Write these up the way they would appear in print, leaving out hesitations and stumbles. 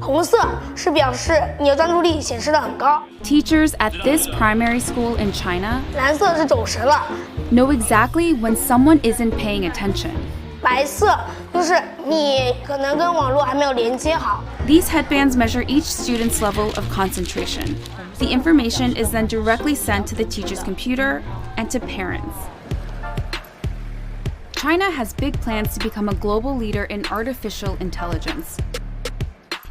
红色是表示你的专注力显示得很高。Teachers at this primary school in China 蓝色是走神了。know exactly when someone isn't paying attention. 白色就是你可能跟网络还没有连接好。These headbands measure each student's level of concentration. The information is then directly sent to the teacher's computer and to parents. China has big plans to become a global leader in artificial intelligence.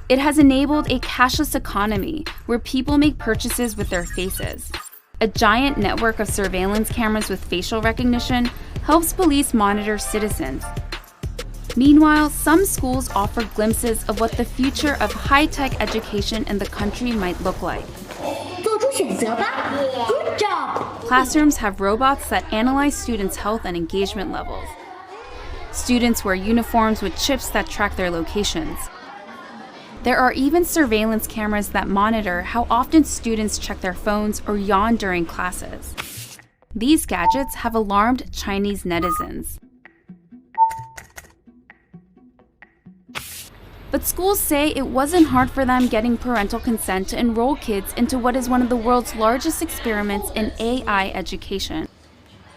It has enabled a cashless economy where people make purchases with their faces. A giant network of surveillance cameras with facial recognition helps police monitor citizens. Meanwhile, some schools offer glimpses of what the future of high-tech education in the country might look like. 做出选择吧 Good job! Classrooms have robots that analyze students' health and engagement levels. Students wear uniforms with chips that track their locations. There are even surveillance cameras that monitor how often students check their phones or yawn during classes. These gadgets have alarmed Chinese netizens. But schools say it wasn't hard for them getting parental consent to enroll kids into what is one of the world's largest experiments in AI education.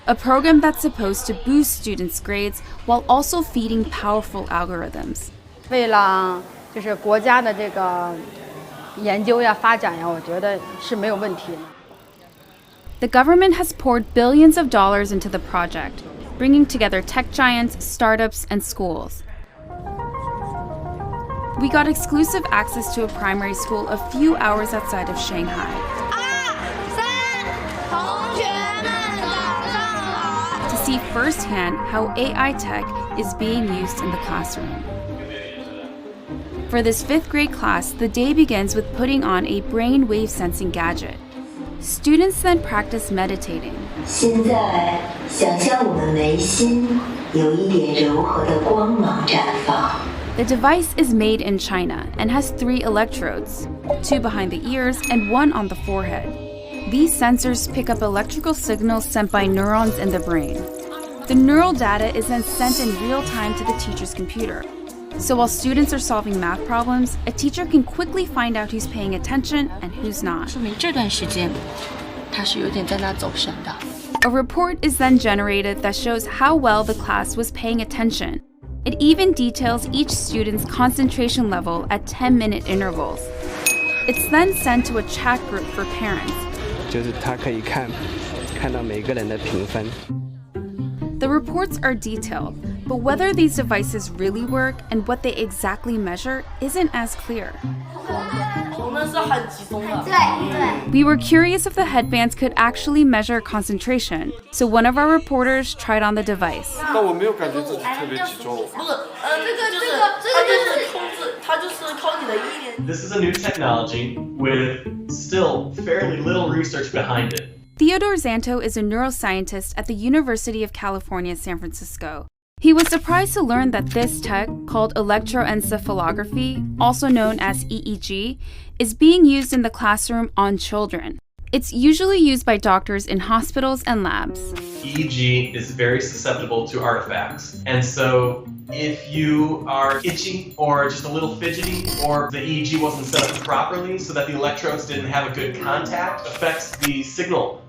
A program that's supposed to boost students' grades while also feeding powerful algorithms. 为了就是国家的这个研究呀、发展呀，我觉得是没有问题的。The government has poured billions of dollars into the project, bringing together tech giants, startups, and schools. We got exclusive access to a primary school a few hours outside of Shanghai. 同学们早上好 To see firsthand how AI tech is being used in the classroom. For this 5th grade class, the day begins with putting on a brain wave sensing gadget. Students then practice meditating. 现在想象我们眉心有一点柔和的光芒绽放。 The device is made in China and has 3 electrodes, 2 behind the ears and 1 on the forehead. These sensors pick up electrical signals sent by neurons in the brain. The neural data is then sent in real time to the teacher's computer. So while students are solving math problems, a teacher can quickly find out who's paying attention and who's not. 说明这段时间他是有点在那走神的。 A report is then generated that shows how well the class was paying attention. It even details each student's concentration level at 10-minute intervals. It's then sent to a chat group for parents. 就是他可以看到每个人的评分。 The reports are detailed, but whether these devices really work and what they exactly measure isn't as clear. We were curious if the headbands could actually measure concentration, so one of our reporters tried on the device. 但我没有感觉自己特别集中。This is a new technology with still fairly little research behind it. Theodore Zanto is a neuroscientist at the University of California, San Francisco. He was surprised to learn that this tech, called electroencephalography, also known as EEG, is being used in the classroom on children. It's usually used by doctors in hospitals and labs. EEG is very susceptible to artifacts. And so if you are itchy or just a little fidgety, or the EEG wasn't set up properly so that the electrodes didn't have a good contact, affects the signal.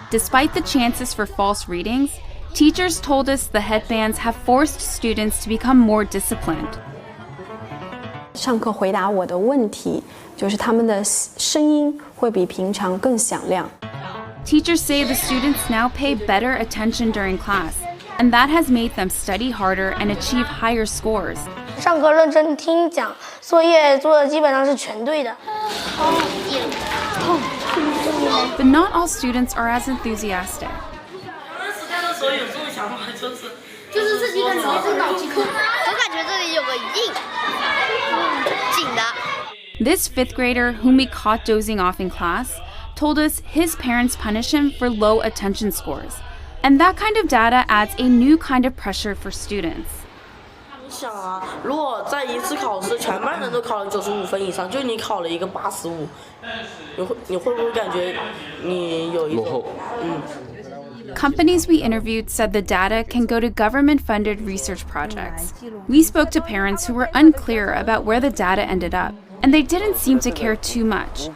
Despite the chances for false readings, teachers told us the headbands have forced students to become more disciplined. 上课回答我的问题，就是他们的声音会比平常更响亮。 Teachers say the students now pay better attention during class, and that has made them study harder and achieve higher scores. 上课认真听讲，作业做的基本上是全对的。 But not all students are as enthusiastic. 就是自己感觉是脑筋，我感觉这里有个紧的。 This 5th grader, whom we caught dozing off in class, told us his parents punish him for low attention scores. And that kind of data adds a new kind of pressure for students. 你想啊，如果在一次考试全班人都考了95分以上，就你考了一个85，你会不会感觉你有一种 Companies we interviewed said the data can go to government-funded research projects. We spoke to parents who were unclear about where the data ended up, and they didn't seem to care too much.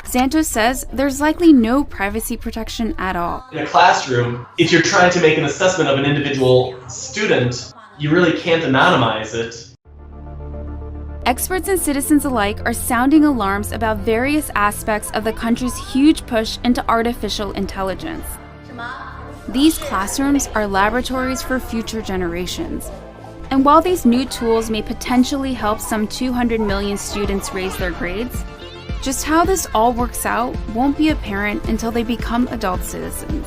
Santos says there's likely no privacy protection at all. In a classroom, if you're trying to make an assessment of an individual student, you really can't anonymize it. Experts and citizens alike are sounding alarms about various aspects of the country's huge push into artificial intelligence. These classrooms are laboratories for future generations. And while these new tools may potentially help some 200 million students raise their grades, just how this all works out won't be apparent until they become adult citizens.